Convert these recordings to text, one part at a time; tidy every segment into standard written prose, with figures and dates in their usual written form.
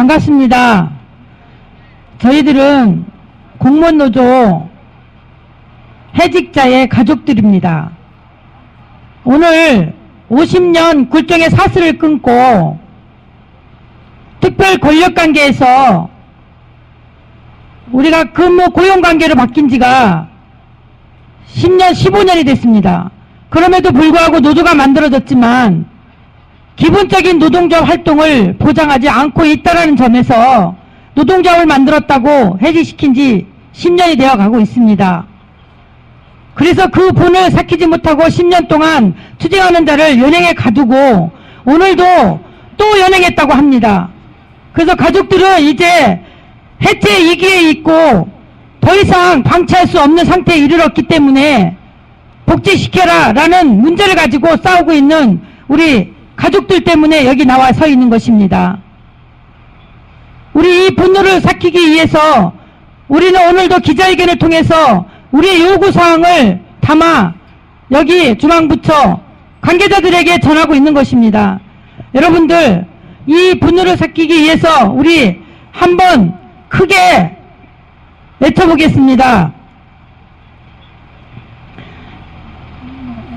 반갑습니다. 저희들은 공무원노조 해직자의 가족들입니다. 오늘 50년 굴종의 사슬을 끊고 특별 권력관계에서 우리가 근무 고용관계로 바뀐 지가 10년, 15년이 됐습니다. 그럼에도 불구하고 노조가 만들어졌지만 기본적인 노동조합 활동을 보장하지 않고 있다는 점에서 노동조합을 만들었다고 해직시킨 지 10년이 되어 가고 있습니다. 그래서 그 본을 삭히지 못하고 10년 동안 투쟁하는 자를 연행에 가두고 오늘도 또 연행했다고 합니다. 그래서 가족들은 이제 해체 위기에 있고 더 이상 방치할 수 없는 상태에 이르렀기 때문에 복직시켜라 라는 문제를 가지고 싸우고 있는 우리 가족들 때문에 여기 나와 서 있는 것입니다. 우리 이 분노를 삭히기 위해서 우리는 오늘도 기자회견을 통해서 우리의 요구사항을 담아 여기 중앙부처 관계자들에게 전하고 있는 것입니다. 여러분들 이 분노를 삭히기 위해서 우리 한번 크게 외쳐보겠습니다.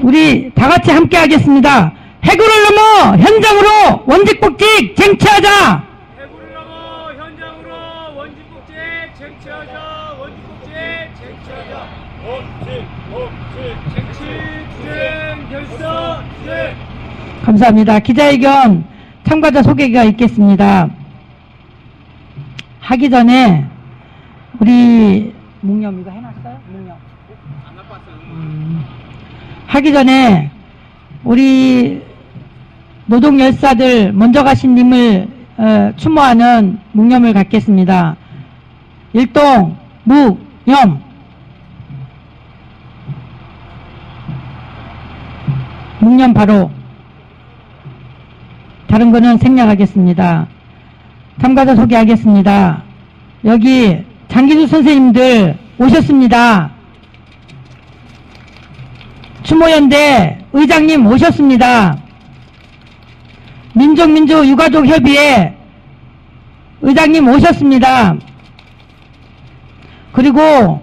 우리 다같이 함께 하겠습니다. 해고를 넘어 현장으로 원직복직 쟁취하자. 해고를 넘어 현장으로 원직복직 쟁취하자. 원직복직 쟁취하자. 원직복직 쟁취 투쟁 결사 투쟁. 감사합니다. 기자회견 참가자 소개가 있겠습니다. 하기 전에 우리 묵념 이거 해놨어요? 묵념 안 나빴어요. 하기 전에 우리 노동열사들 먼저 가신 님을 추모하는 묵념을 갖겠습니다. 일동 묵념. 묵념 바로. 다른 거는 생략하겠습니다. 참가자 소개하겠습니다. 여기 장기수 선생님들 오셨습니다. 추모연대 의장님 오셨습니다. 민족민주유가족협의회 의장님 오셨습니다. 그리고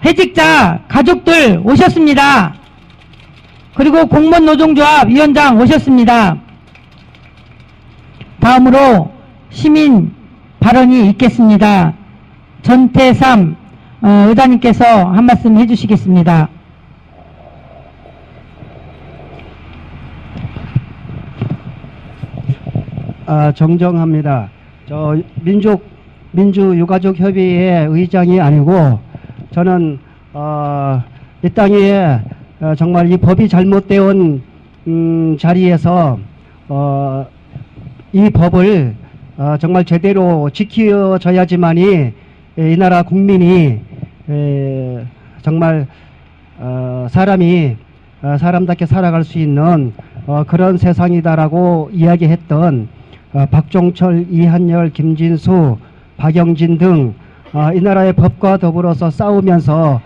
해직자 가족들 오셨습니다. 그리고 공무원노동조합 위원장 오셨습니다. 다음으로 시민 발언이 있겠습니다. 전태삼 의장님께서 한 말씀 해주시겠습니다. 정정합니다. 저 민주유가족협의회 의장이 아니고 저는 이 땅에 정말 이 법이 잘못되어 온 자리에서 이 법을 정말 제대로 지켜져야지만이 이 나라 국민이 정말 사람이 사람답게 살아갈 수 있는 그런 세상이다라고 이야기했던 박종철, 이한열, 김진수, 박영진 등 이 나라의 법과 더불어서 싸우면서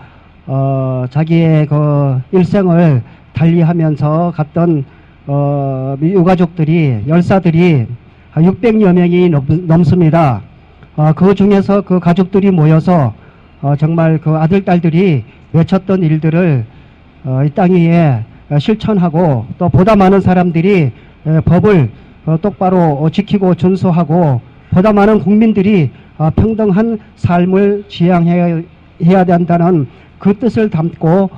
자기의 그 일생을 달리하면서 갔던 유가족들이 열사들이 600여 명이 넘습니다. 그 중에서 그 가족들이 모여서 정말 그 아들 딸들이 외쳤던 일들을 이 땅 위에 실천하고 또 보다 많은 사람들이 법을 똑바로 지키고 준수하고 보다 많은 국민들이 평등한 삶을 지향해야 된다는 그 뜻을 담고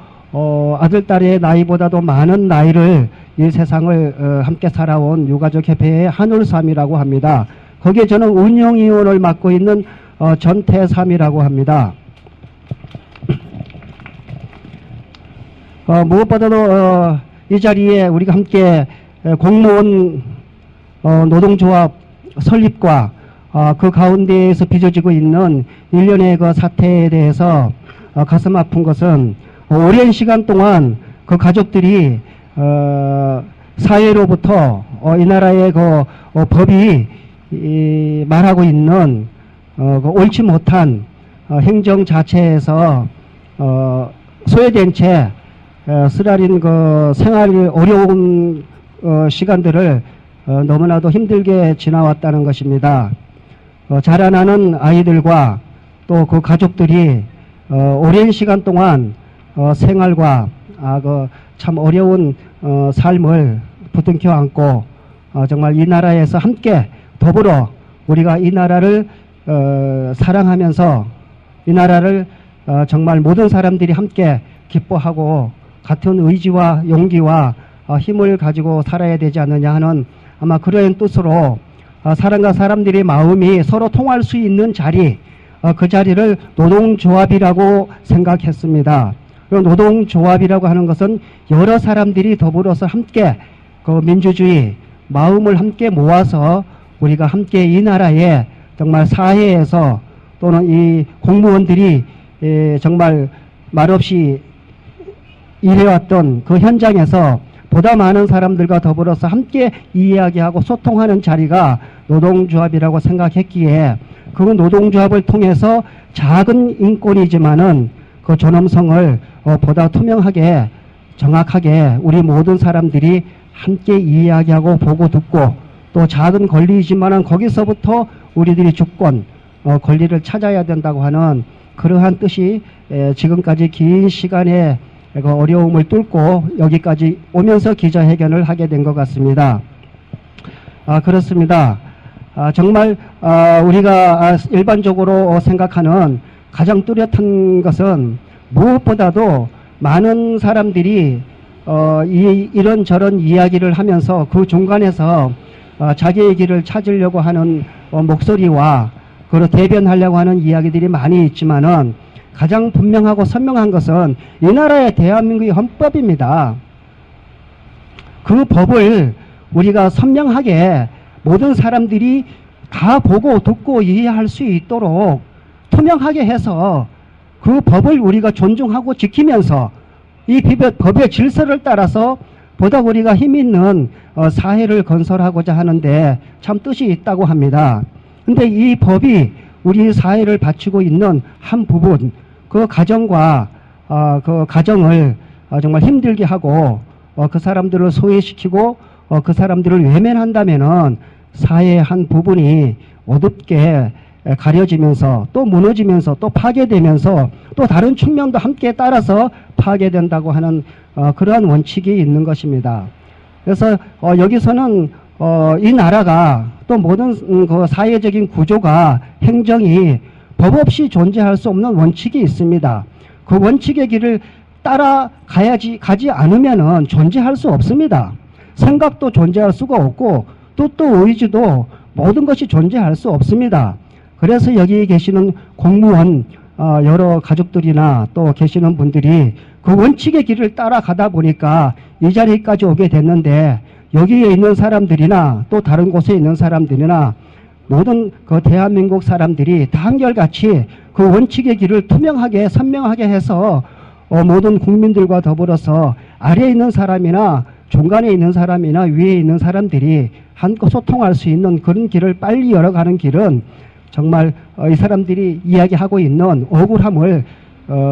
아들 딸의 나이보다도 많은 나이를 이 세상을 함께 살아온 유가족협회의 한울삼이라고 합니다. 거기에 저는 운영위원을 맡고 있는 전태삼이라고 합니다. 무엇보다도 이 자리에 우리가 함께 공무원 노동조합 설립과 그 가운데에서 빚어지고 있는 일련의 그 사태에 대해서 가슴 아픈 것은 오랜 시간 동안 그 가족들이 사회로부터 이 나라의 그 법이 말하고 있는 그 옳지 못한 행정 자체에서 소외된 채 쓰라린 그 생활이 어려운 시간들을 너무나도 힘들게 지나왔다는 것입니다. 자라나는 아이들과 또 그 가족들이 오랜 시간 동안 생활과 참 어려운 삶을 부둥켜 안고 정말 이 나라에서 함께 더불어 우리가 이 나라를 사랑하면서 이 나라를 정말 모든 사람들이 함께 기뻐하고 같은 의지와 용기와 힘을 가지고 살아야 되지 않느냐 하는 아마 그런 뜻으로 사람과 사람들의 마음이 서로 통할 수 있는 자리, 그 자리를 노동조합이라고 생각했습니다. 노동조합이라고 하는 것은 여러 사람들이 더불어서 함께 그 민주주의 마음을 함께 모아서 우리가 함께 이 나라에 정말 사회에서 또는 이 공무원들이 정말 말없이 일해왔던 그 현장에서 보다 많은 사람들과 더불어서 함께 이야기하고 소통하는 자리가 노동조합이라고 생각했기에 그 노동조합을 통해서 작은 인권이지만은 그 존엄성을 보다 투명하게 정확하게 우리 모든 사람들이 함께 이야기하고 보고 듣고 또 작은 권리이지만은 거기서부터 우리들이 주권 권리를 찾아야 된다고 하는 그러한 뜻이 지금까지 긴 시간에 그 어려움을 뚫고 여기까지 오면서 기자회견을 하게 된 것 같습니다. 그렇습니다. 정말 우리가 일반적으로 생각하는 가장 뚜렷한 것은 무엇보다도 많은 사람들이 이런저런 이야기를 하면서 그 중간에서 자기의 길을 찾으려고 하는 목소리와 그리고 대변하려고 하는 이야기들이 많이 있지만은 가장 분명하고 선명한 것은 이 나라의 대한민국의 헌법입니다. 그 법을 우리가 선명하게 모든 사람들이 다 보고 듣고 이해할 수 있도록 투명하게 해서 그 법을 우리가 존중하고 지키면서 이 법의 질서를 따라서 보다 우리가 힘 있는 사회를 건설하고자 하는데 참 뜻이 있다고 합니다. 근데 이 법이 우리 사회를 바치고 있는 한 부분, 그 가정과 그 가정을 정말 힘들게 하고 그 사람들을 소외시키고 그 사람들을 외면한다면은 사회의 한 부분이 어둡게 가려지면서 또 무너지면서 또 파괴되면서 또 다른 측면도 함께 따라서 파괴된다고 하는 그러한 원칙이 있는 것입니다. 그래서 여기서는 이 나라가 또 모든 그 사회적인 구조가 행정이 법 없이 존재할 수 없는 원칙이 있습니다. 그 원칙의 길을 가지 않으면은 존재할 수 없습니다. 생각도 존재할 수가 없고 뜻도 의지도 모든 것이 존재할 수 없습니다. 그래서 여기 계시는 공무원 여러 가족들이나 또 계시는 분들이 그 원칙의 길을 따라가다 보니까 이 자리까지 오게 됐는데 여기에 있는 사람들이나 또 다른 곳에 있는 사람들이나 모든 그 대한민국 사람들이 다 한결같이 그 원칙의 길을 투명하게 선명하게 해서 모든 국민들과 더불어서 아래에 있는 사람이나 중간에 있는 사람이나 위에 있는 사람들이 한껏 소통할 수 있는 그런 길을 빨리 열어가는 길은 정말 이 사람들이 이야기하고 있는 억울함을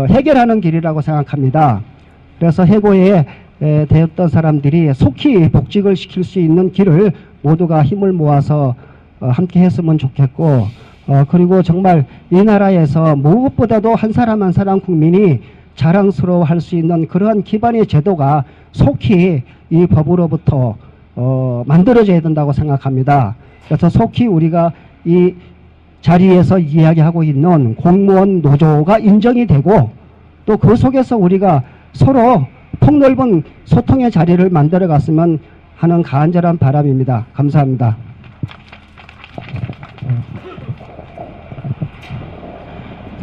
해결하는 길이라고 생각합니다. 그래서 해고에 되었던 사람들이 속히 복직을 시킬 수 있는 길을 모두가 힘을 모아서 함께 했으면 좋겠고 그리고 정말 이 나라에서 무엇보다도 한 사람 한 사람 국민이 자랑스러워할 수 있는 그러한 기반의 제도가 속히 이 법으로부터 만들어져야 된다고 생각합니다. 그래서 속히 우리가 이 자리에서 이야기하고 있는 공무원 노조가 인정이 되고 또 그 속에서 우리가 서로 폭넓은 소통의 자리를 만들어 갔으면 하는 간절한 바람입니다. 감사합니다.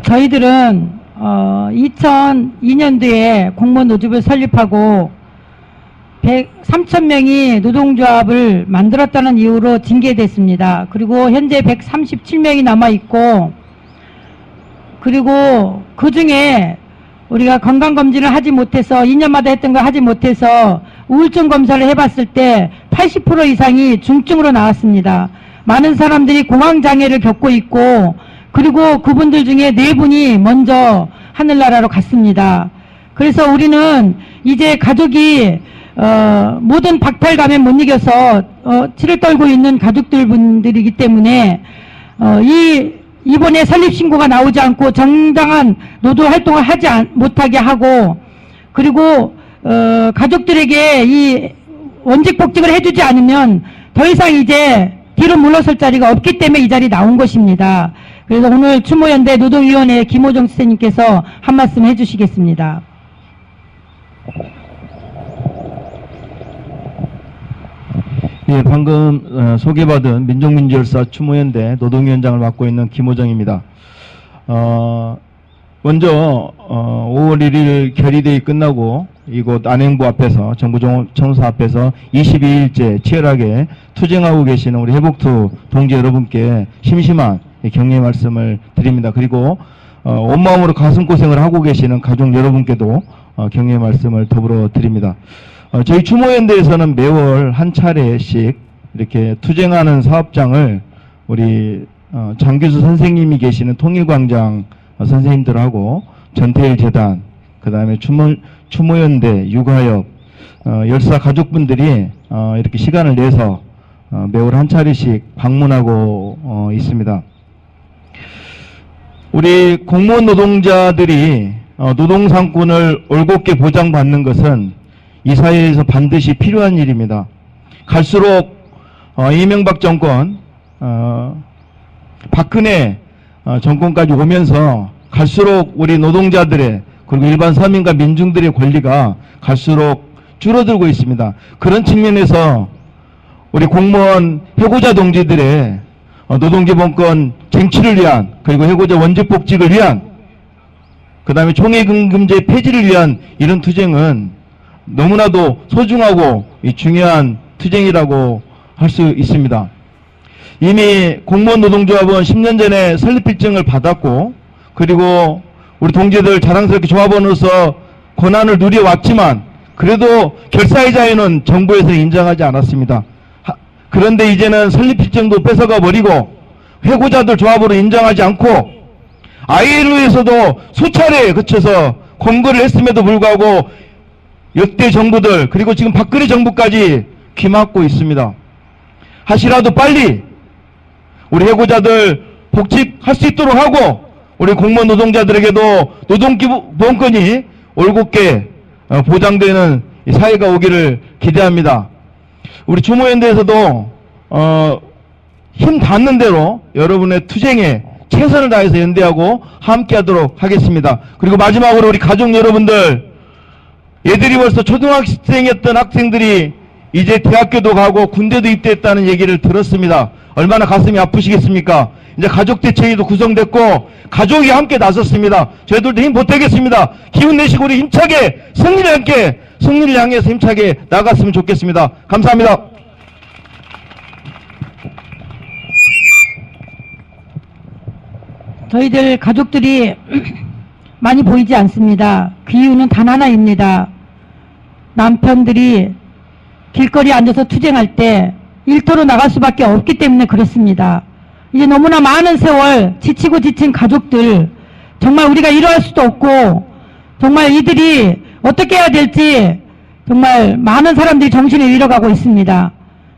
저희들은 2002년도에 공무원 노조를 설립하고 3,000명이 노동조합을 만들었다는 이유로 징계됐습니다. 그리고 현재 137명이 남아있고 그리고 그 중에 우리가 건강검진을 하지 못해서 2년마다 했던 거 하지 못해서 우울증 검사를 해봤을 때 80% 이상이 중증으로 나왔습니다. 많은 사람들이 공황장애를 겪고 있고 그리고 그분들 중에 4분이 먼저 하늘나라로 갔습니다. 그래서 우리는 이제 가족이 모든 박탈감에 못 이겨서 치를 떨고 있는 가족들 분들이기 때문에 이번에 설립신고가 나오지 않고 정당한 노동활동을 하지 못하게 하고, 그리고 가족들에게 이 원직복직을 해주지 않으면 더 이상 이제 뒤로 물러설 자리가 없기 때문에 이 자리 나온 것입니다. 그래서 오늘 추모연대 노동위원회 김호정 선생님께서 한 말씀 해주시겠습니다. 예, 방금 소개받은 민족민주열사 추모연대 노동위원장을 맡고 있는 김호정입니다. 먼저 5월 1일 결의대회 끝나고 이곳 안행부 앞에서 정부청사 앞에서 22일째 치열하게 투쟁하고 계시는 우리 해복투 동지 여러분께 심심한 격려의 말씀을 드립니다. 그리고 온 마음으로 가슴고생을 하고 계시는 가족 여러분께도 격려의 말씀을 더불어 드립니다. 저희 추모연대에서는 매월 한 차례씩 이렇게 투쟁하는 사업장을 우리 장규수 선생님이 계시는 통일광장 선생님들하고 전태일 재단, 그 다음에 추모연대, 육아협, 열사 가족분들이 이렇게 시간을 내서 매월 한 차례씩 방문하고 있습니다. 우리 공무원 노동자들이 노동상권을 올곧게 보장받는 것은 이 사회에서 반드시 필요한 일입니다. 갈수록 이명박 정권, 박근혜 정권까지 오면서 갈수록 우리 노동자들의 그리고 일반 서민과 민중들의 권리가 갈수록 줄어들고 있습니다. 그런 측면에서 우리 공무원 해고자 동지들의 노동기본권 쟁취를 위한, 그리고 해고자 원직복직을 위한, 그 다음에 총액임금제 폐지를 위한 이런 투쟁은 너무나도 소중하고 중요한 투쟁이라고 할 수 있습니다. 이미 공무원 노동조합은 10년 전에 설립필증을 받았고, 그리고 우리 동지들 자랑스럽게 조합원으로서 권한을 누려왔지만 그래도 결사의 자유는 정부에서 인정하지 않았습니다. 그런데 이제는 설립필증도 뺏어가 버리고 해고자들 조합으로 인정하지 않고 ILO에서도 수차례 거쳐서 권고를 했음에도 불구하고 역대 정부들, 그리고 지금 박근혜 정부까지 귀막고 있습니다. 하시라도 빨리 우리 해고자들 복직할 수 있도록 하고 우리 공무원 노동자들에게도 노동기본권이 올곧게 보장되는 사회가 오기를 기대합니다. 우리 추모연대에서도 힘 닿는 대로 여러분의 투쟁에 최선을 다해서 연대하고 함께하도록 하겠습니다. 그리고 마지막으로 우리 가족 여러분들, 얘들이 벌써 초등학생이었던 학생들이 이제 대학교도 가고 군대도 입대했다는 얘기를 들었습니다. 얼마나 가슴이 아프시겠습니까? 이제 가족대책위도 구성됐고 가족이 함께 나섰습니다. 저희들도 힘 보태겠습니다. 기운 내시고 우리 힘차게 승리를 향해서 힘차게 나갔으면 좋겠습니다. 감사합니다. 저희들 가족들이 많이 보이지 않습니다. 그 이유는 단 하나입니다. 남편들이 길거리에 앉아서 투쟁할 때 일터로 나갈 수밖에 없기 때문에 그렇습니다. 이제 너무나 많은 세월 지치고 지친 가족들, 정말 우리가 이러할 수도 없고 정말 이들이 어떻게 해야 될지 정말 많은 사람들이 정신을 잃어가고 있습니다.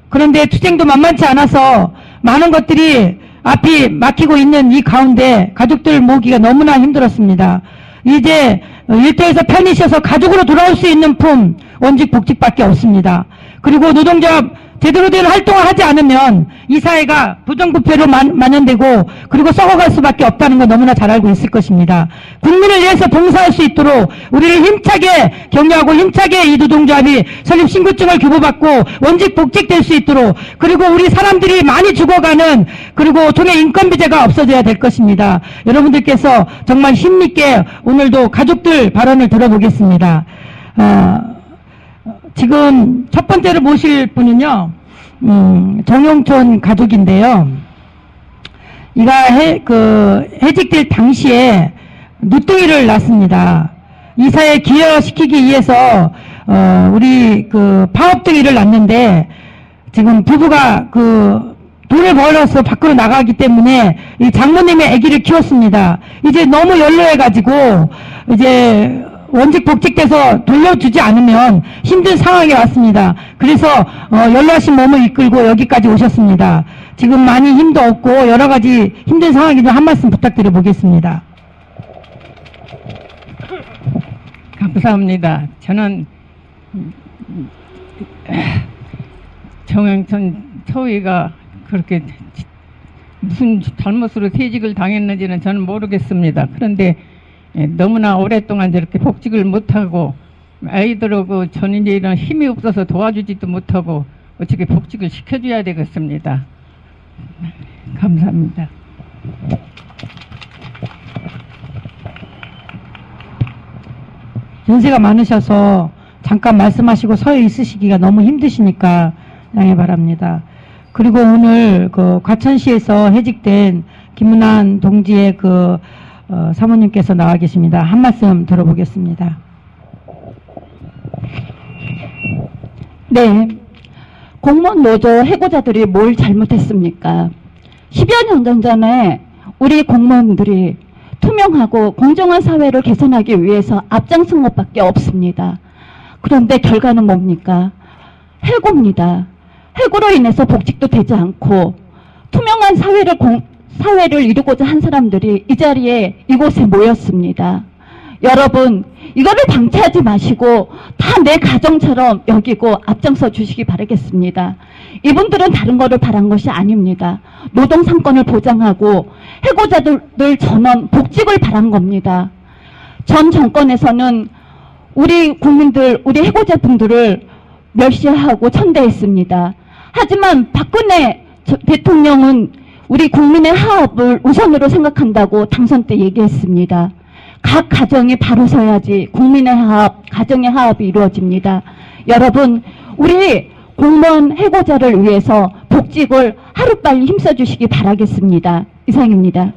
그런데 투쟁도 만만치 않아서 많은 것들이 앞이 막히고 있는 이 가운데 가족들 모으기가 너무나 힘들었습니다. 이제 일터에서 편히 쉬어서 가족으로 돌아올 수 있는 품 원직 복직밖에 없습니다. 그리고 노동조합 제대로 된 활동을 하지 않으면 이 사회가 부정부패로 만연되고 그리고 썩어갈 수밖에 없다는 거 너무나 잘 알고 있을 것입니다. 국민을 위해서 봉사할 수 있도록 우리를 힘차게 격려하고 힘차게 이 노동조합이 설립 신고증을 교부받고 원직 복직될 수 있도록, 그리고 우리 사람들이 많이 죽어가는 그리고 총회 인건비제가 없어져야 될 것입니다. 여러분들께서 정말 힘있게 오늘도 가족들 발언을 들어보겠습니다. 지금 첫 번째로 모실 분은요, 정용촌 가족인데요. 이가 해직될 당시에 누뚱이를 낳습니다. 이 사회에 기여시키기 위해서 우리 파업등이를 낳는데 지금 부부가 돈을 벌어서 밖으로 나가기 때문에 이 장모님의 아기를 키웠습니다. 이제 너무 연로해가지고 이제 원직 복직돼서 돌려주지 않으면 힘든 상황에 왔습니다. 그래서 연로하신 몸을 이끌고 여기까지 오셨습니다. 지금 많이 힘도 없고 여러 가지 힘든 상황인데 한 말씀 부탁드려 보겠습니다. 감사합니다. 저는 정영천 처위가 그렇게 무슨 잘못으로 퇴직을 당했는지는 저는 모르겠습니다. 그런데 너무나 오랫동안 저렇게 복직을 못하고 아이들하고 저는 이제 이런 힘이 없어서 도와주지도 못하고 어떻게 복직을 시켜줘야 되겠습니다. 감사합니다. 연세가 많으셔서 잠깐 말씀하시고 서 있으시기가 너무 힘드시니까 양해 바랍니다. 그리고 오늘 그 과천시에서 해직된 김문환 동지의 그 사모님께서 나와 계십니다. 한 말씀 들어보겠습니다. 네. 공무원 노조 해고자들이 뭘 잘못했습니까? 10여 년 전에 우리 공무원들이 투명하고 공정한 사회를 개선하기 위해서 앞장선 것밖에 없습니다. 그런데 결과는 뭡니까? 해고입니다. 해고로 인해서 복직도 되지 않고 투명한 사회를 이루고자 한 사람들이 이 자리에 이곳에 모였습니다. 여러분, 이거를 방치하지 마시고 다 내 가정처럼 여기고 앞장서 주시기 바라겠습니다. 이분들은 다른 거를 바란 것이 아닙니다. 노동 상권을 보장하고 해고자들 전원 복직을 바란 겁니다. 전 정권에서는 우리 국민들, 우리 해고자분들을 멸시하고 천대했습니다. 하지만 박근혜 대통령은 우리 국민의 하업을 우선으로 생각한다고 당선 때 얘기했습니다. 각 가정이 바로 서야지 국민의 하업, 가정의 하업이 이루어집니다. 여러분, 우리 공무원 해고자를 위해서 복직을 하루빨리 힘써주시기 바라겠습니다. 이상입니다.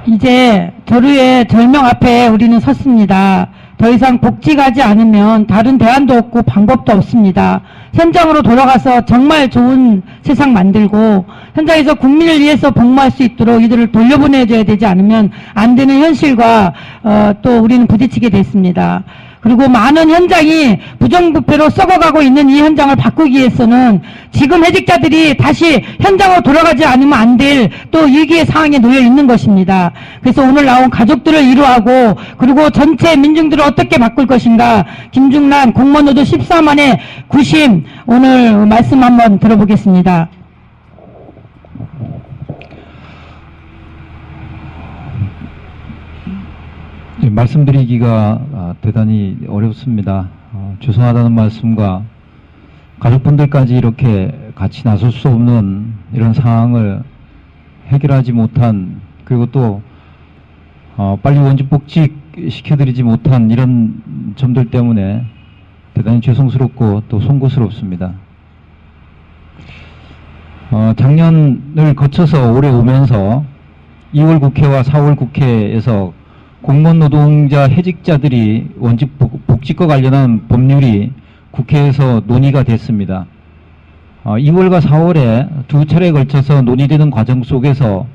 이제 조류의 절명 앞에 우리는 섰습니다. 더 이상 복직하지 않으면 다른 대안도 없고 방법도 없습니다. 현장으로 돌아가서 정말 좋은 세상 만들고 현장에서 국민을 위해서 복무할 수 있도록 이들을 돌려보내줘야 되지 않으면 안 되는 현실과 또 우리는 부딪히게 됐습니다. 그리고 많은 현장이 부정부패로 썩어가고 있는 이 현장을 바꾸기 위해서는 지금 해직자들이 다시 현장으로 돌아가지 않으면 안 될 또 위기의 상황에 놓여 있는 것입니다. 그래서 오늘 나온 가족들을 위로하고 그리고 전체 민중들을 어떻게 바꿀 것인가, 김중란 공무원노조 14만의 구심 오늘 말씀 한번 들어보겠습니다. 말씀드리기가 대단히 어렵습니다. 죄송하다는 말씀과 가족분들까지 이렇게 같이 나설 수 없는 이런 상황을 해결하지 못한, 그리고 또 빨리 원직 복직 시켜드리지 못한 이런 점들 때문에 대단히 죄송스럽고 또 송구스럽습니다. 작년을 거쳐서 올해 오면서 2월 국회와 4월 국회에서 공무원 노동자 해직자들이 원직 복직과 관련한 법률이 국회에서 논의가 됐습니다. 2월과 4월에 두 차례에 걸쳐서 논의되는 과정 속에서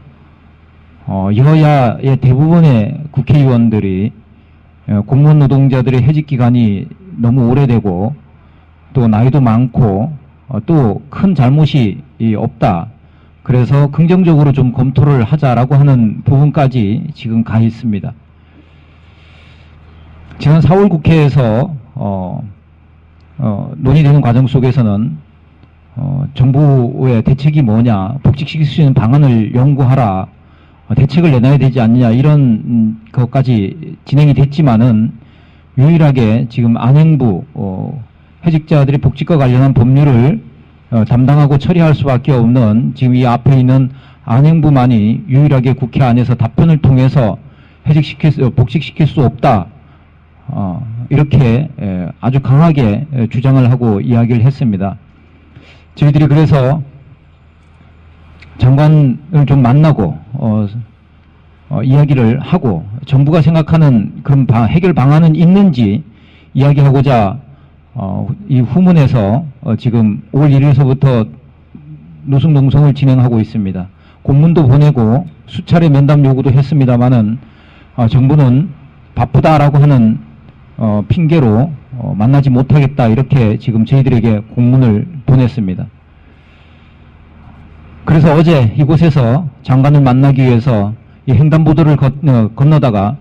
여야의 대부분의 국회의원들이 공무원 노동자들의 해직 기간이 너무 오래되고 또 나이도 많고 또 큰 잘못이 없다. 그래서 긍정적으로 좀 검토를 하자라고 하는 부분까지 지금 가 있습니다. 지난 4월 국회에서 논의되는 과정 속에서는 정부의 대책이 뭐냐, 복직시킬 수 있는 방안을 연구하라, 대책을 내놔야 되지 않느냐, 이런 것까지 진행이 됐지만은 유일하게 지금 안행부 해직자들의 복직과 관련한 법률을 담당하고 처리할 수밖에 없는 지금 이 앞에 있는 안행부만이 유일하게 국회 안에서 답변을 통해서 복직시킬 수 없다, 이렇게 아주 강하게 주장을 하고 이야기를 했습니다. 저희들이 그래서 장관을 좀 만나고 이야기를 하고 정부가 생각하는 그런 해결 방안은 있는지 이야기하고자 이 후문에서 지금 5월 1일서부터 노숙농성을 진행하고 있습니다. 공문도 보내고 수차례 면담 요구도 했습니다마는 정부는 바쁘다라고 하는 핑계로 만나지 못하겠다 이렇게 지금 저희들에게 공문을 보냈습니다. 그래서 어제 이곳에서 장관을 만나기 위해서 이 횡단보도를 건너다가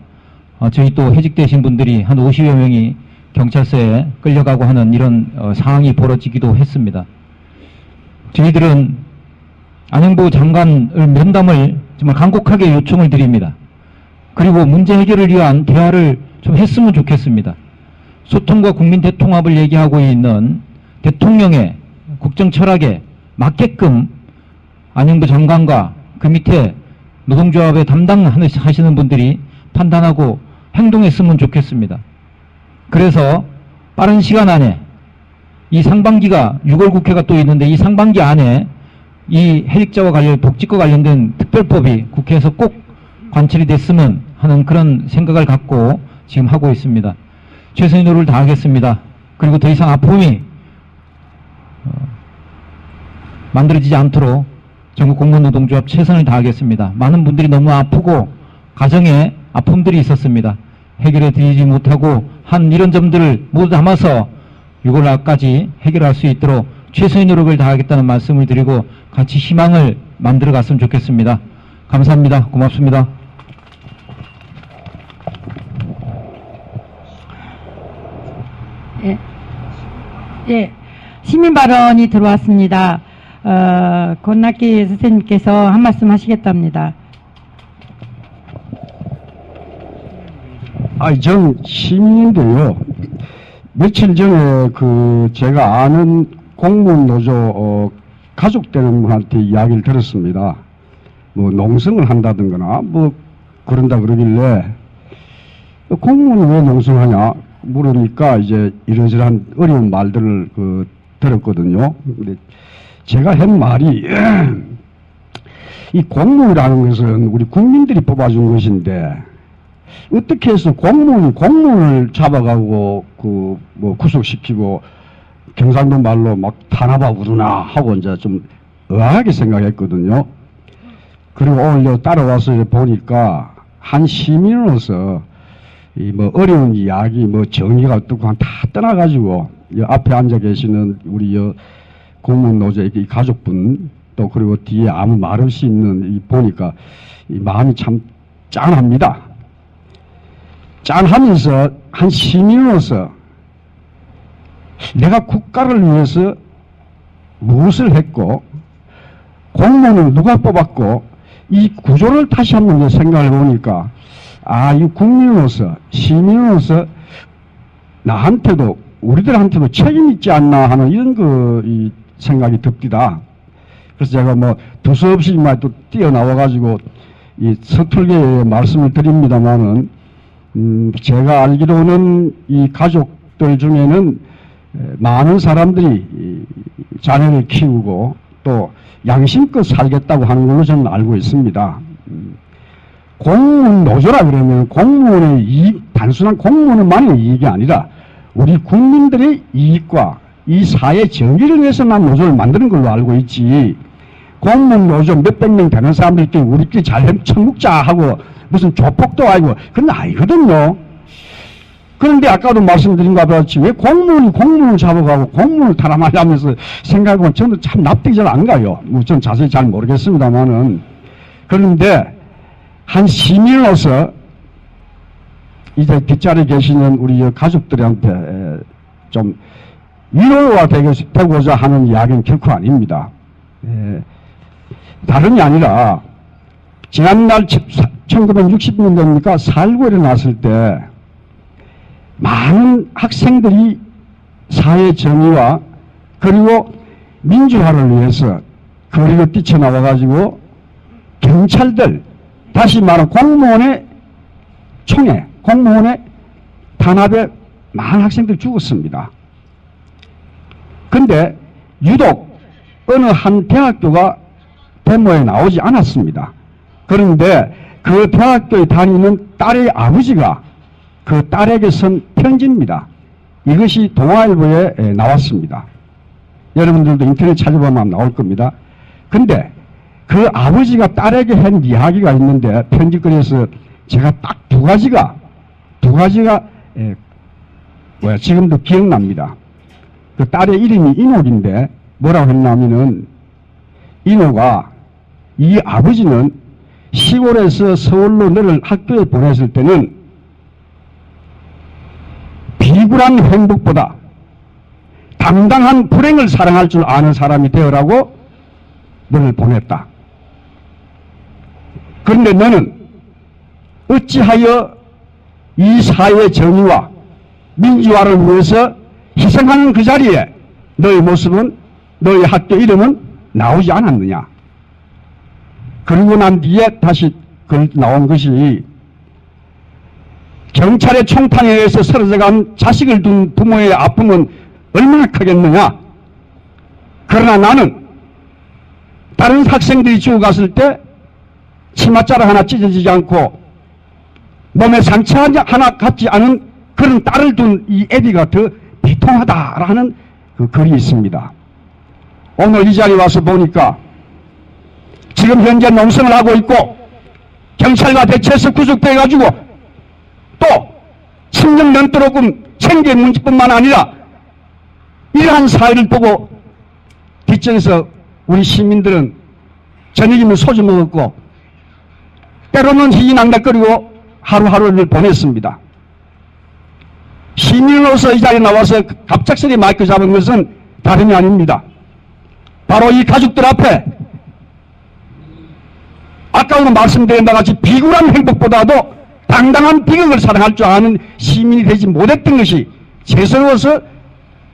저희 또 해직되신 분들이 한 50여 명이 경찰서에 끌려가고 하는 이런 상황이 벌어지기도 했습니다. 저희들은 안영부 장관을 면담을 정말 간곡하게 요청을 드립니다. 그리고 문제 해결을 위한 대화를 좀 했으면 좋겠습니다. 소통과 국민 대통합을 얘기하고 있는 대통령의 국정 철학에 맞게끔 안영부 장관과 그 밑에 노동조합에 담당하시는 분들이 판단하고 행동했으면 좋겠습니다. 그래서 빠른 시간 안에 이 상반기가 6월 국회가 또 있는데 이 상반기 안에 이 해직자와 복직과 관련된 특별법이 국회에서 꼭 관철이 됐으면 하는 그런 생각을 갖고 지금 하고 있습니다. 최선의 노력을 다하겠습니다. 그리고 더 이상 아픔이 만들어지지 않도록 전국 공무노동조합 최선을 다하겠습니다. 많은 분들이 너무 아프고 가정에 아픔들이 있었습니다. 해결해 드리지 못하고 한 이런 점들을 모두 담아서 6월까지 해결할 수 있도록 최선의 노력을 다하겠다는 말씀을 드리고 같이 희망을 만들어 갔으면 좋겠습니다. 감사합니다. 고맙습니다. 예, 시민 발언이 들어왔습니다. 권낙기 선생님께서 한 말씀 하시겠답니다. 전 시민인데요. 며칠 전에 제가 아는 공무원 노조 가족되는 분한테 이야기를 들었습니다. 뭐 농성을 한다든가 뭐 그런다 그러길래 공무원이 왜 농성하냐 물으니까 이제 이러저러한 어려운 말들을 들었거든요. 근데 제가 한 말이 이 공무원이라는 것은 우리 국민들이 뽑아준 것인데 어떻게 해서 공무원을 잡아가고 뭐 구속시키고 경상도 말로 막 타나봐 우르나 하고 이제 좀 의아하게 생각했거든요. 그리고 오늘 따라와서 보니까 한 시민으로서 이 뭐 어려운 이야기 뭐 정의가 어떻고 다 떠나가지고 앞에 앉아 계시는 우리 공무원 노조의 이 가족분 또 그리고 뒤에 아무 말 없이 있는 보니까 이 마음이 참 짠합니다. 짠하면서 한 시민으로서 내가 국가를 위해서 무엇을 했고 공무원을 누가 뽑았고 이 구조를 다시 한번 생각해 보니까 이 국민으로서 시민으로서 나한테도 우리들한테도 책임 있지 않나 하는 이런 이 생각이 듭디다. 그래서 제가 뭐 두서없이 또 뛰어나와가지고 이 서툴게 말씀을 드립니다만은 제가 알기로는 이 가족들 중에는 많은 사람들이 자녀를 키우고 또 양심껏 살겠다고 하는 걸로 저는 알고 있습니다. 공무원 노조라 그러면 공무원의 이익, 단순한 공무원만의 이익이 아니라 우리 국민들의 이익과 이 사회 정의를 위해서만 노조를 만드는 걸로 알고 있지 공무원 노조 몇백 명 되는 사람들끼리 우리끼리 잘 처먹자 하고 무슨 조폭도 아니고 그건 아니거든요. 그런데 아까도 말씀드린 것 같이 왜 공무원을 잡아가고 공무원을 탄압하려면서 생각해보면 저는 참 납득이 잘 안 가요. 뭐 전 자세히 잘 모르겠습니다만은. 그런데 한 시민으로서 이제 뒷자리에 계시는 우리 가족들한테 좀 위로가 되고자 하는 이야기는 결코 아닙니다. 다름이 아니라 지난날 1960년대입니까? 4.19에 일어났을 때 많은 학생들이 사회 정의와 그리고 민주화를 위해서 거리로 뛰쳐나와가지고 경찰들, 다시 말하면 공무원의 총애, 공무원의 탄압에 많은 학생들이 죽었습니다. 근데 유독 어느 한 대학교가 데모에 나오지 않았습니다. 그런데 그 대학교에 다니는 딸의 아버지가 그 딸에게 쓴 편지입니다. 이것이 동아일보에 나왔습니다. 여러분들도 인터넷 찾아보면 나올 겁니다. 근데 그 아버지가 딸에게 한 이야기가 있는데 편집글에서 제가 딱 두 가지가 지금도 기억납니다. 그 딸의 이름이 인옥인데 뭐라고 했냐면은 인옥아, 이 아버지는 시골에서 서울로 너를 학교에 보냈을 때는 비굴한 행복보다 당당한 불행을 사랑할 줄 아는 사람이 되어라고 너를 보냈다. 그런데 너는 어찌하여 이 사회의 정의와 민주화를 위해서 희생하는 그 자리에 너의 모습은, 너의 학교 이름은 나오지 않았느냐. 그리고 난 뒤에 다시 나온 것이 경찰의 총탄에 의해서 쓰러져간 자식을 둔 부모의 아픔은 얼마나 크겠느냐. 그러나 나는 다른 학생들이 죽어갔을 때 치맛자락 하나 찢어지지 않고 몸에 상처 하나 갖지 않은 그런 딸을 둔 이 애비가 더 비통하다라는 그 글이 있습니다. 오늘 이 자리에 와서 보니까 지금 현재 농성을 하고 있고 경찰과 대체해서 구속돼가지고 또 10년 넘도록 생계 문제뿐만 아니라 이러한 사회를 보고 뒷전에서 우리 시민들은 저녁이면 소주 먹었고 때로는 희희낙낙거리고 하루하루를 보냈습니다. 시민으로서 이 자리에 나와서 갑작스레 마이크 잡은 것은 다름이 아닙니다. 바로 이 가족들 앞에 아까도 말씀드린 바와 같이 비굴한 행복보다도 당당한 비극을 사랑할 줄 아는 시민이 되지 못했던 것이 죄스러워서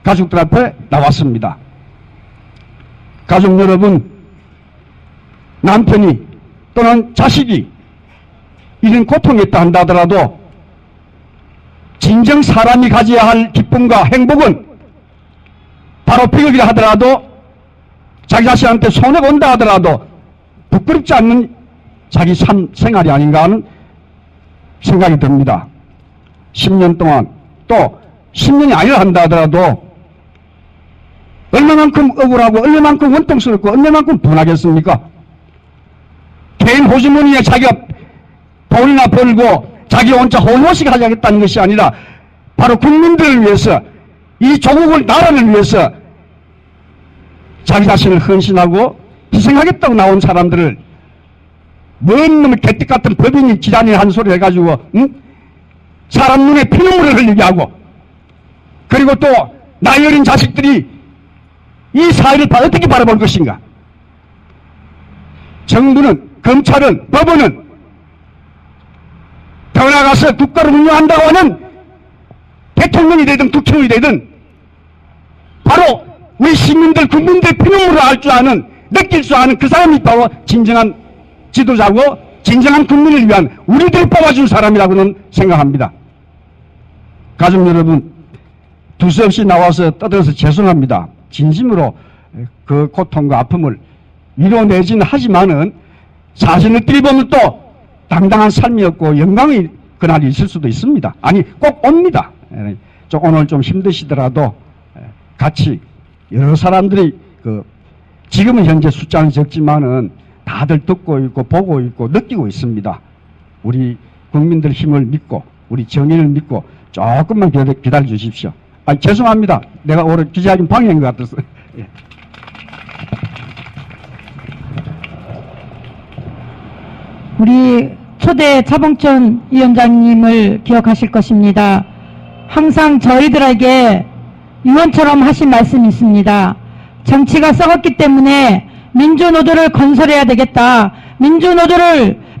가족들 앞에 나왔습니다. 가족 여러분, 남편이 또는 자식이 이런 고통이 있다 한다 하더라도 진정 사람이 가져야 할 기쁨과 행복은 바로 비극이라 하더라도 자기 자신한테 손해가 온다 하더라도 부끄럽지 않는 자기 삶 생활이 아닌가 하는 생각이 듭니다. 10년 동안 또 10년이 아니라 한다 하더라도 얼마만큼 억울하고 얼마만큼 원통스럽고 얼마만큼 분하겠습니까? 개인 호주머니에 자기가 돈이나 벌고 자기 혼자 홀로식 하자겠다는 것이 아니라 바로 국민들을 위해서 이 조국을 나라를 위해서 자기 자신을 헌신하고 희생하겠다고 나온 사람들을 뭔 놈의 개떡 같은 법인이 지단이 한 소리 해가지고 사람 눈에 피눈물을 흘리게 하고 그리고 또 나이 어린 자식들이 이 사회를 어떻게 바라볼 것인가. 정부는, 검찰은, 법원은 더 나아가서 국가를 운영한다고 하는 대통령이 되든 국회의원이 되든 바로 우리 시민들, 국민들의 피눈물을 알 줄 아는, 느낄 줄 아는 그 사람이 바로 진정한 지도자고 진정한 국민을 위한 우리들이 뽑아준 사람이라고는 생각합니다. 가족 여러분, 두서없이 나와서 떠들어서 죄송합니다. 진심으로 그 고통과 아픔을 위로내지는 하지만은 사실을 보면 또 당당한 삶이었고 영광의 그날이 있을 수도 있습니다. 아니 꼭 옵니다. 오늘 좀 힘드시더라도 같이 여러 사람들이 지금은 현재 숫자는 적지만은 다들 듣고 있고 보고 있고 느끼고 있습니다. 우리 국민들 힘을 믿고 우리 정의를 믿고 조금만 기다려 주십시오. 죄송합니다. 내가 오늘 기자님 방해한 것 같아서. 예. 우리 초대 차봉천 위원장님을 기억하실 것입니다. 항상 저희들에게 유언처럼 하신 말씀이 있습니다. 정치가 썩었기 때문에 민주노조를 건설해야 되겠다.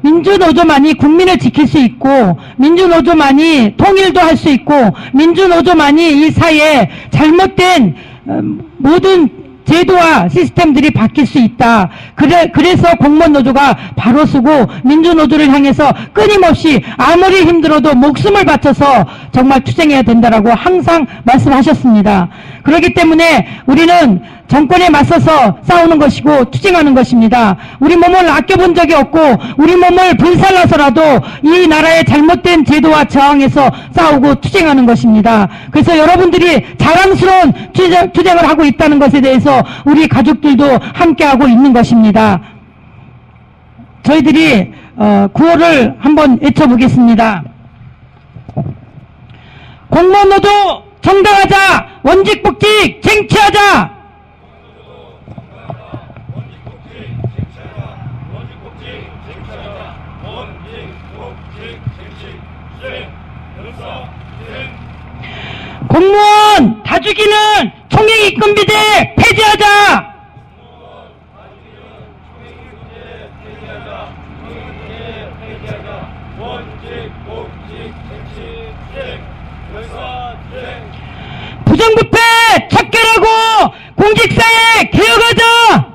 민주노조만이 국민을 지킬 수 있고 민주노조만이 통일도 할 수 있고 민주노조만이 이 사회에 잘못된 모든 제도와 시스템들이 바뀔 수 있다. 그래서 공무원노조가 바로 서고 민주노조를 향해서 끊임없이 아무리 힘들어도 목숨을 바쳐서 정말 투쟁해야 된다라고 항상 말씀하셨습니다. 그렇기 때문에 우리는 정권에 맞서서 싸우는 것이고 투쟁하는 것입니다. 우리 몸을 아껴본 적이 없고 우리 몸을 불살라서라도 이 나라의 잘못된 제도와 저항해서 싸우고 투쟁하는 것입니다. 그래서 여러분들이 자랑스러운 투쟁을 하고 있다는 것에 대해서 우리 가족들도 함께하고 있는 것입니다. 저희들이 구호를 한번 외쳐보겠습니다. 공무원노조 정당하자, 원직복직 쟁취하자. 공무원 다 죽이는 총행 입건비대 폐지하자. 부정부패 척결하고 공직사회 개혁하자.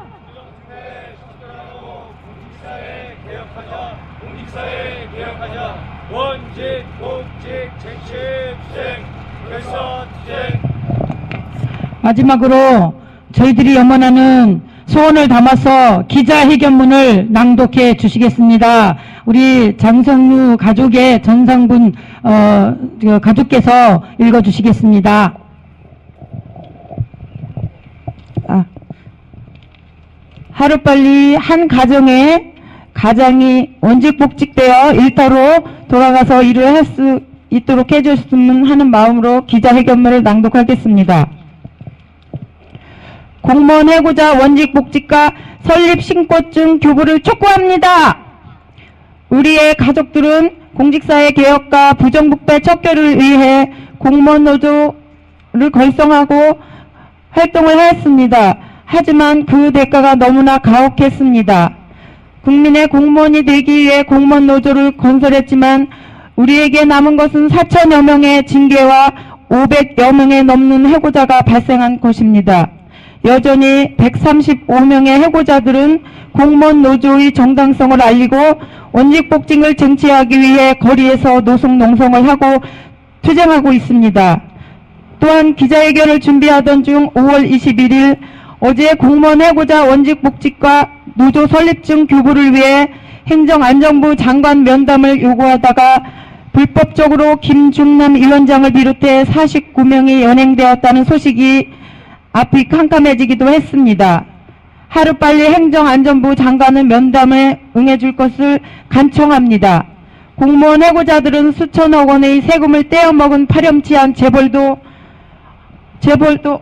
원직, 복직, 쟁취, 투쟁, 결선, 투쟁. 마지막으로 저희들이 염원하는 소원을 담아서 기자회견문을 낭독해 주시겠습니다. 우리 장성루 가족의 전상분 가족께서 읽어주시겠습니다. 하루빨리 한 가장이 원직복직되어 일터로 돌아가서 일을 할 수 있도록 해주셨으면 하는 마음으로 기자회견문을 낭독하겠습니다. 공무원 해고자 원직복직과 설립신고증 교부를 촉구합니다. 우리의 가족들은 공직사회 개혁과 부정부패 척결을 위해 공무원 노조를 결성하고 활동을 하였습니다. 하지만 그 대가가 너무나 가혹했습니다. 국민의 공무원이 되기 위해 공무원 노조를 건설했지만 우리에게 남은 것은 4천여 명의 징계와 500여 명에 넘는 해고자가 발생한 것입니다. 여전히 135명의 해고자들은 공무원 노조의 정당성을 알리고 원직복직을 쟁취하기 위해 거리에서 노숙 농성을 하고 투쟁하고 있습니다. 또한 기자회견을 준비하던 중 5월 21일 어제 공무원 해고자 원직복직과 노조 설립증 교부를 위해 행정안전부 장관 면담을 요구하다가 불법적으로 김중남 위원장을 비롯해 49명이 연행되었다는 소식이 앞이 캄캄해지기도 했습니다. 하루빨리 행정안전부 장관은 면담에 응해줄 것을 간청합니다. 공무원 해고자들은 수천억 원의 세금을 떼어먹은 파렴치한 재벌도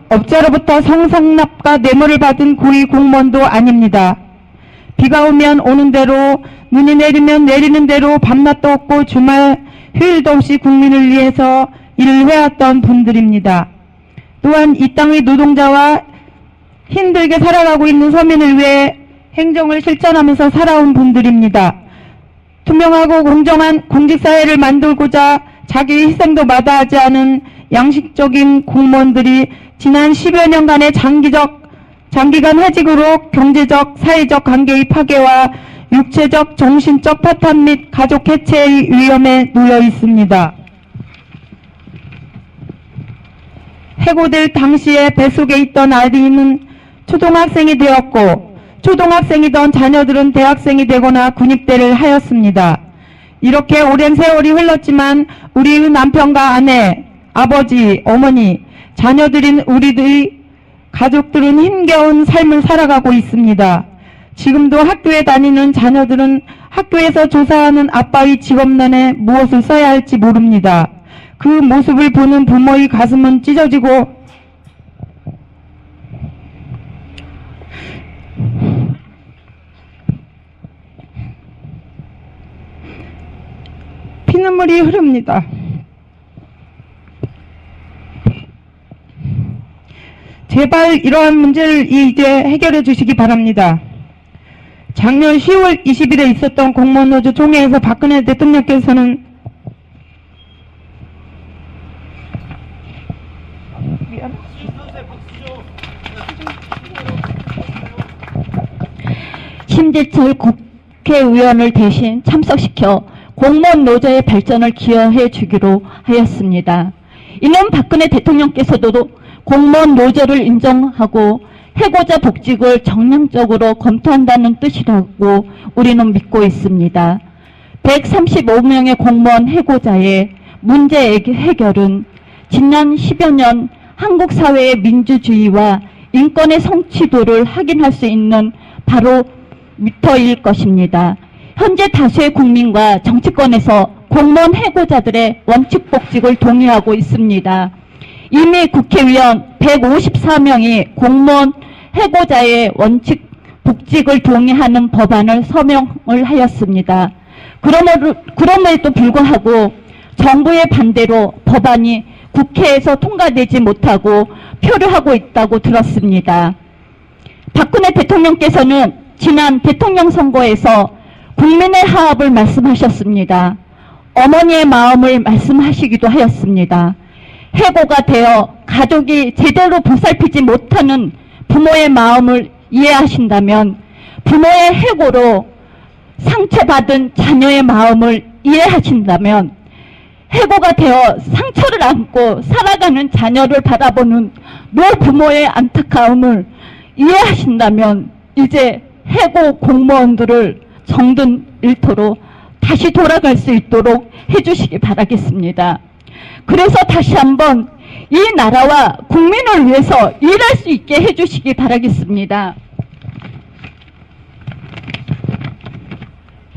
업자로부터 성상납과 뇌물을 받은 고위 공무원도 아닙니다. 비가 오면 오는 대로, 눈이 내리면 내리는 대로 밤낮도 없고 주말 휴일도 없이 국민을 위해서 일을 해왔던 분들입니다. 또한 이 땅의 노동자와 힘들게 살아가고 있는 서민을 위해 행정을 실천하면서 살아온 분들입니다. 투명하고 공정한 공직사회를 만들고자 자기 희생도 마다하지 않은 양식적인 공무원들이 지난 10여 년간의 장기간 해직으로 경제적, 사회적 관계의 파괴와 육체적, 정신적 파탄 및 가족 해체의 위험에 놓여 있습니다. 해고될 당시에 뱃속에 있던 아이는 초등학생이 되었고 초등학생이던 자녀들은 대학생이 되거나 군입대를 하였습니다. 이렇게 오랜 세월이 흘렀지만 우리의 남편과 아내, 아버지, 어머니, 자녀들인 우리들의 가족들은 힘겨운 삶을 살아가고 있습니다. 지금도 학교에 다니는 자녀들은 학교에서 조사하는 아빠의 직업란에 무엇을 써야 할지 모릅니다. 그 모습을 보는 부모의 가슴은 찢어지고 피눈물이 흐릅니다. 제발 이러한 문제를 이제 해결해 주시기 바랍니다. 작년 10월 20일에 있었던 공무원노조 총회에서 박근혜 대통령께서는 심재철 국회의원을 대신 참석시켜 공무원 노조의 발전을 기여해 주기로 하였습니다. 이는 박근혜 대통령께서도 공무원 노조를 인정하고 해고자 복직을 정량적으로 검토한다는 뜻이라고 우리는 믿고 있습니다. 135명의 공무원 해고자의 문제 해결은 지난 10여 년 한국 사회의 민주주의와 인권의 성취도를 확인할 수 있는 바로 미터일 것입니다. 현재 다수의 국민과 정치권에서 공무원 해고자들의 원칙 복직을 동의하고 있습니다. 이미 국회의원 154명이 공무원 해고자의 원칙 복직을 동의하는 법안을 서명을 하였습니다. 그럼에도 불구하고 정부의 반대로 법안이 국회에서 통과되지 못하고 표류하고 있다고 들었습니다. 박근혜 대통령께서는 지난 대통령 선거에서 국민의 화합을 말씀하셨습니다. 어머니의 마음을 말씀하시기도 하였습니다. 해고가 되어 가족이 제대로 보살피지 못하는 부모의 마음을 이해하신다면 부모의 해고로 상처받은 자녀의 마음을 이해하신다면 해고가 되어 상처를 안고 살아가는 자녀를 바라보는 노부모의 안타까움을 이해하신다면 이제 해고 공무원들을 정든 일터로 다시 돌아갈 수 있도록 해주시기 바라겠습니다. 그래서 다시 한번 이 나라와 국민을 위해서 일할 수 있게 해주시기 바라겠습니다.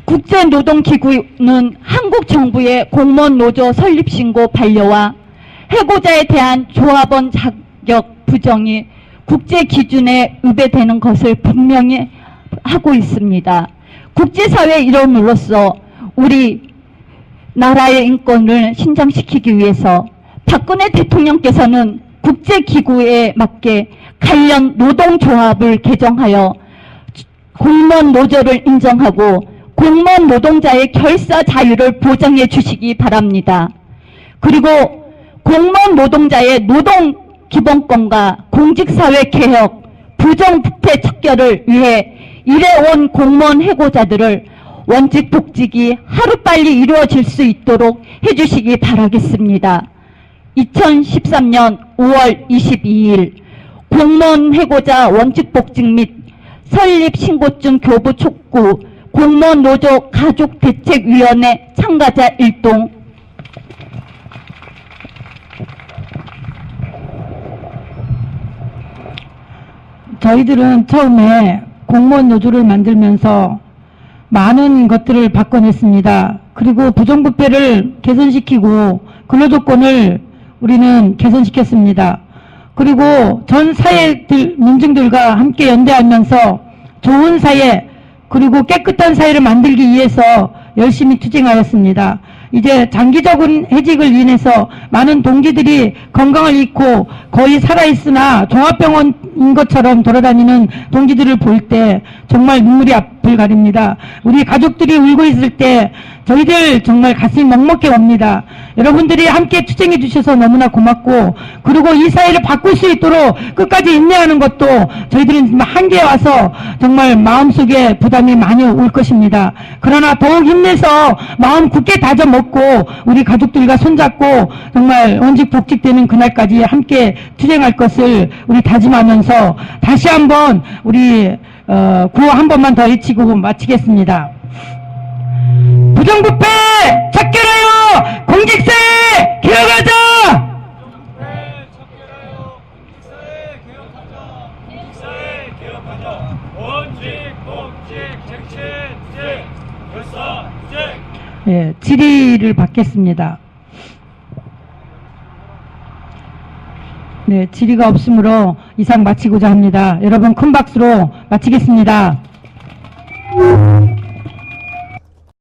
국제노동기구는 한국 정부의 공무원 노조 설립 신고 반려와 해고자에 대한 조합원 자격 부정이 국제 기준에 위배되는 것을 분명히 하고 있습니다. 국제사회의 일원으로서 우리 나라의 인권을 신장시키기 위해서 박근혜 대통령께서는 국제기구에 맞게 관련 노동조합을 개정하여 공무원 노조를 인정하고 공무원 노동자의 결사 자유를 보장해 주시기 바랍니다. 그리고 공무원 노동자의 노동 기본권과 공직사회 개혁, 부정부패 척결을 위해 일해온 공무원 해고자들을 원직 복직이 하루빨리 이루어질 수 있도록 해주시기 바라겠습니다. 2013년 5월 22일 공무원 해고자 원직 복직 및 설립 신고증 교부 촉구 공무원 노조 가족대책위원회 참가자 일동. 저희들은 처음에 공무원 노조를 만들면서 많은 것들을 바꿔냈습니다. 그리고 부정부패를 개선시키고 근로조건을 우리는 개선시켰습니다. 그리고 전 사회들, 민중들과 함께 연대하면서 좋은 사회, 그리고 깨끗한 사회를 만들기 위해서 열심히 투쟁하였습니다. 이제 장기적인 해직을 인해서 많은 동지들이 건강을 잃고 거의 살아있으나 종합병원인 것처럼 돌아다니는 동지들을 볼 때 정말 눈물이 앞을 가립니다. 우리 가족들이 울고 있을 때 저희들 정말 가슴이 먹먹해 옵니다. 여러분들이 함께 투쟁해 주셔서 너무나 고맙고, 그리고 이 사회를 바꿀 수 있도록 끝까지 인내하는 것도 저희들은 한계에 와서 정말 마음속에 부담이 많이 올 것입니다. 그러나 더욱 힘내서 마음 굳게 다져 먹고 우리 가족들과 손잡고 정말 원직 복직되는 그날까지 함께 투쟁할 것을 우리 다짐하면서 다시 한번 우리 구호 한 번만 더 외치고 마치겠습니다. 부정부패 척결하여 공직사회 개혁하자! 원직 복직 쟁취 투쟁 결사 투쟁. 예, 질의를 받겠습니다. 네, 질의가 없으므로 이상 마치고자 합니다. 여러분 큰 박수로 마치겠습니다.